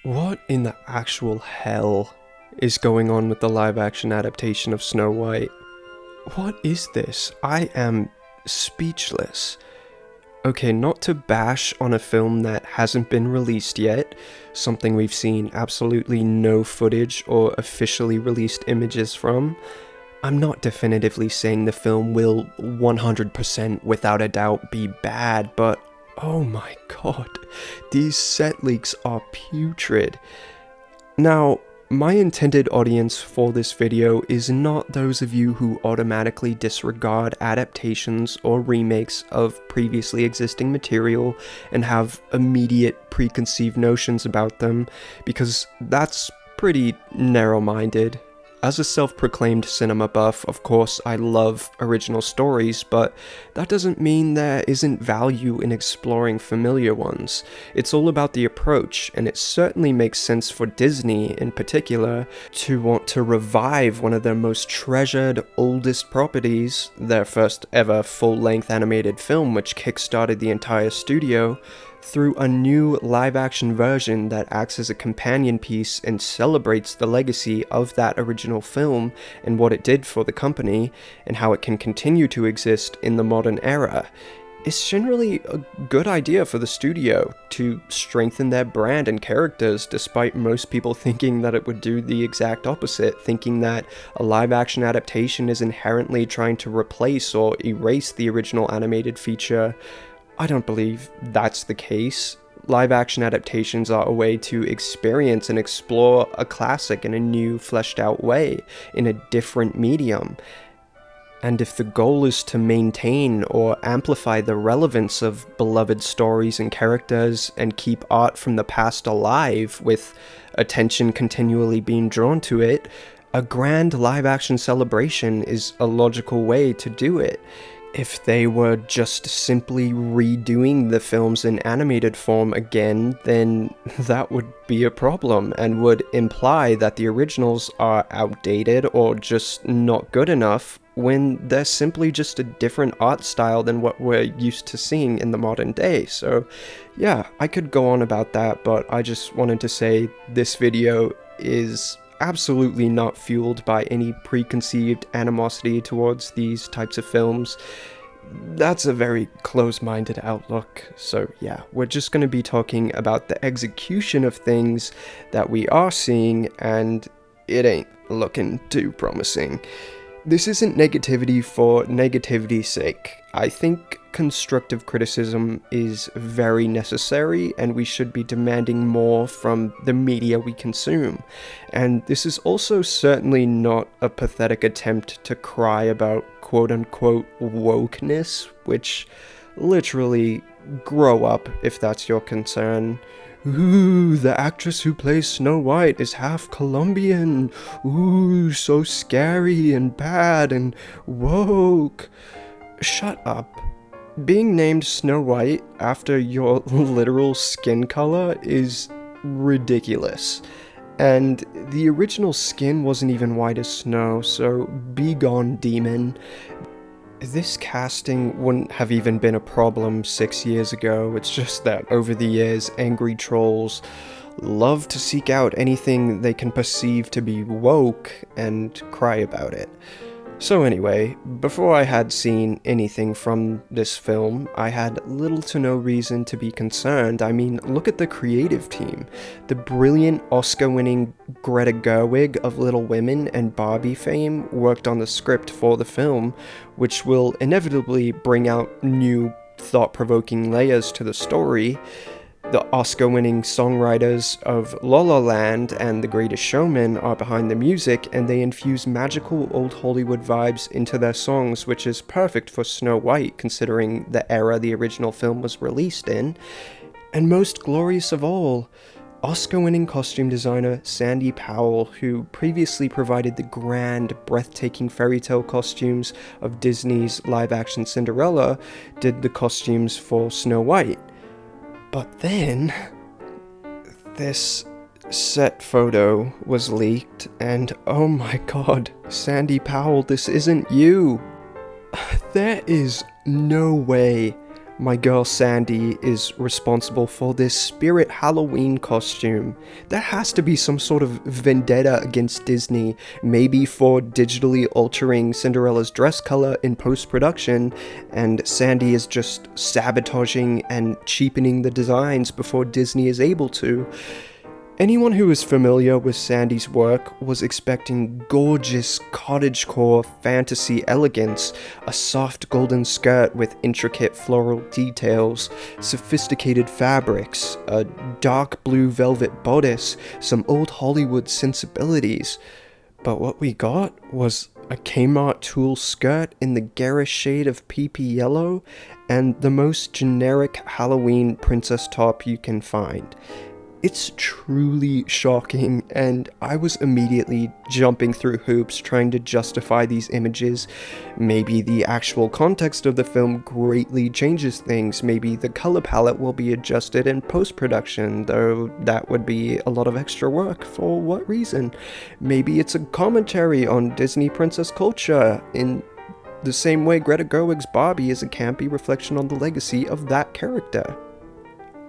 What in the actual hell is going on with the live action adaptation of Snow White? What is this? I am speechless. Okay, not to bash on a film that hasn't been released yet, something we've seen absolutely no footage or officially released images from. I'm not definitively saying the film will 100% without a doubt be bad, but oh my god, these set leaks are putrid. Now, my intended audience for this video is not those of you who automatically disregard adaptations or remakes of previously existing material and have immediate preconceived notions about them, because that's pretty narrow-minded. As a self-proclaimed cinema buff, of course, I love original stories, but that doesn't mean there isn't value in exploring familiar ones. It's all about the approach, and it certainly makes sense for Disney, in particular, to want to revive one of their most treasured, oldest properties, their first ever full-length animated film which kickstarted the entire studio, through a new live-action version that acts as a companion piece and celebrates the legacy of that original film and what it did for the company, and how it can continue to exist in the modern era. It's generally a good idea for the studio to strengthen their brand and characters, despite most people thinking that it would do the exact opposite, thinking that a live-action adaptation is inherently trying to replace or erase the original animated feature. I don't believe that's the case. Live-action adaptations are a way to experience and explore a classic in a new, fleshed-out way, in a different medium. And if the goal is to maintain or amplify the relevance of beloved stories and characters and keep art from the past alive, with attention continually being drawn to it, a grand live-action celebration is a logical way to do it. If they were just simply redoing the films in animated form again, then that would be a problem and would imply that the originals are outdated or just not good enough, when they're simply just a different art style than what we're used to seeing in the modern day. So yeah, I could go on about that, but I just wanted to say this video is absolutely not fueled by any preconceived animosity towards these types of films. That's a very close-minded outlook. So yeah, we're just going to be talking about the execution of things that we are seeing, and it ain't looking too promising. This isn't negativity for negativity's sake. I think constructive criticism is very necessary, and we should be demanding more from the media we consume. And this is also certainly not a pathetic attempt to cry about quote-unquote wokeness, which literally, grow up if that's your concern. Ooh, the actress who plays Snow White is half Colombian. Ooh, so scary and bad and woke. Shut up. Being named Snow White after your literal skin color is ridiculous. And the original skin wasn't even white as snow, so be gone, demon. This casting wouldn't have even been a problem 6 years ago. It's just that over the years, angry trolls love to seek out anything they can perceive to be woke and cry about it. So anyway, before I had seen anything from this film, I had little to no reason to be concerned. I mean, look at the creative team. The brilliant Oscar-winning Greta Gerwig of Little Women and Barbie fame worked on the script for the film, which will inevitably bring out new, thought-provoking layers to the story. The Oscar-winning songwriters of La La Land and The Greatest Showman are behind the music, and they infuse magical old Hollywood vibes into their songs, which is perfect for Snow White, considering the era the original film was released in. And most glorious of all, Oscar-winning costume designer Sandy Powell, who previously provided the grand, breathtaking fairy tale costumes of Disney's live-action Cinderella, did the costumes for Snow White. But then, this set photo was leaked, and oh my god, Sandy Powell, this isn't you! There is no way my girl Sandy is responsible for this Spirit Halloween costume. There has to be some sort of vendetta against Disney, maybe for digitally altering Cinderella's dress color in post-production, and Sandy is just sabotaging and cheapening the designs before Disney is able to. Anyone who is familiar with Sandy's work was expecting gorgeous cottagecore fantasy elegance, a soft golden skirt with intricate floral details, sophisticated fabrics, a dark blue velvet bodice, some old Hollywood sensibilities. But what we got was a Kmart tulle skirt in the garish shade of PP yellow, and the most generic Halloween princess top you can find. It's truly shocking, and I was immediately jumping through hoops trying to justify these images. Maybe the actual context of the film greatly changes things. Maybe the color palette will be adjusted in post-production, though that would be a lot of extra work. For what reason? Maybe it's a commentary on Disney princess culture, in the same way Greta Gerwig's Barbie is a campy reflection on the legacy of that character.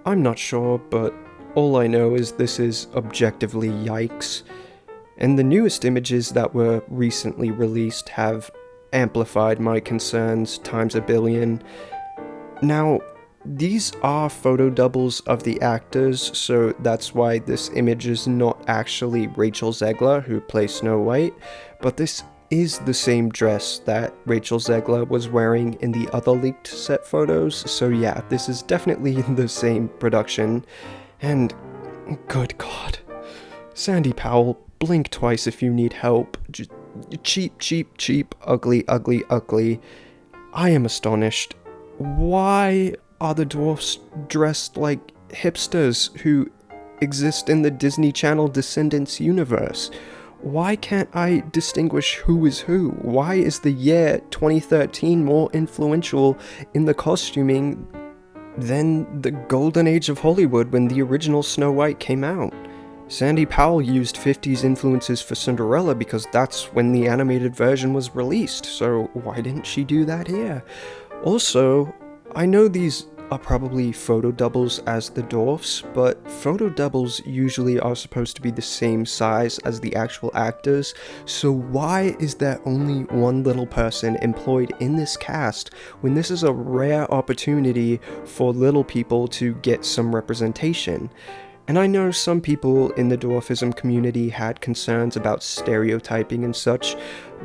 I'm not sure, but all I know is this is objectively yikes, and the newest images that were recently released have amplified my concerns times a billion. Now, these are photo doubles of the actors, so that's why this image is not actually Rachel Zegler, who plays Snow White, but this is the same dress that Rachel Zegler was wearing in the other leaked set photos, so yeah, this is definitely the same production. And, good God, Sandy Powell, blink twice if you need help. Cheap, ugly. I am astonished. Why are the dwarfs dressed like hipsters who exist in the Disney Channel Descendants universe? Why can't I distinguish who is who? Why is the year 2013 more influential in the costuming than the golden age of Hollywood when the original Snow White came out? Sandy Powell used 50s influences for Cinderella because that's when the animated version was released, so why didn't she do that here? Also, I know these are probably photo doubles as the dwarfs, but photo doubles usually are supposed to be the same size as the actual actors, so why is there only one little person employed in this cast when this is a rare opportunity for little people to get some representation? And I know some people in the dwarfism community had concerns about stereotyping and such,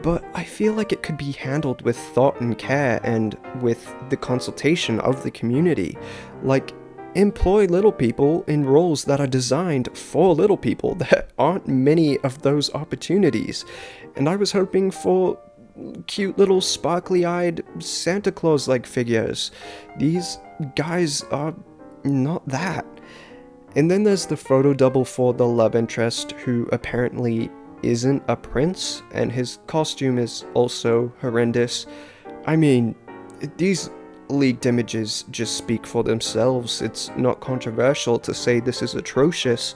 but I feel like it could be handled with thought and care and with the consultation of the community. Like, employ little people in roles that are designed for little people. There aren't many of those opportunities, and I was hoping for cute little sparkly-eyed Santa Claus-like figures. These guys are not that. And then there's the photo double for the love interest, who apparently isn't a prince, and his costume is also horrendous. I mean, these leaked images just speak for themselves. It's not controversial to say this is atrocious,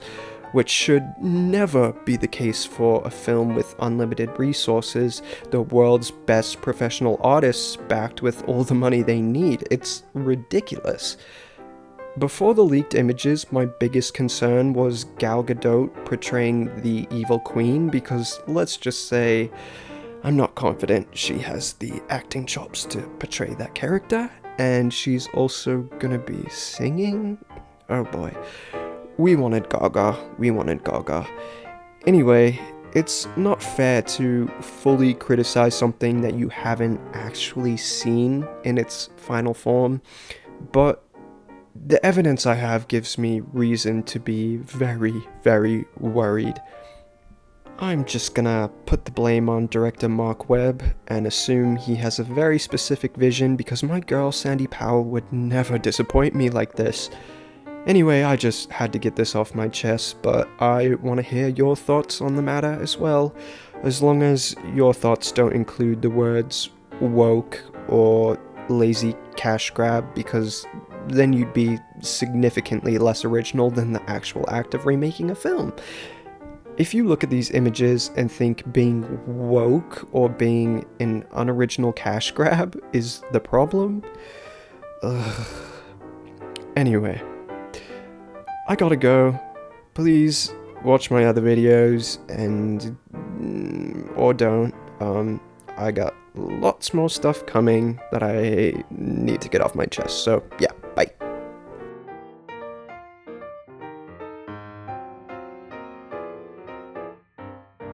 which should never be the case for a film with unlimited resources, the world's best professional artists backed with all the money they need. It's ridiculous. Before the leaked images, my biggest concern was Gal Gadot portraying the evil queen, because let's just say I'm not confident she has the acting chops to portray that character, and she's also gonna be singing? Oh boy. We wanted Gaga. Anyway, it's not fair to fully criticize something that you haven't actually seen in its final form, but the evidence I have gives me reason to be very, very worried. I'm just gonna put the blame on director Mark Webb and assume he has a very specific vision, because my girl Sandy Powell would never disappoint me like this. Anyway, I just had to get this off my chest, but I want to hear your thoughts on the matter as well, as long as your thoughts don't include the words woke or lazy cash grab, because then you'd be significantly less original than the actual act of remaking a film. If you look at these images and think being woke or being an unoriginal cash grab is the problem, ugh. Anyway, I gotta go. Please watch my other videos and or don't. I got lots more stuff coming that I need to get off my chest. So yeah, bye.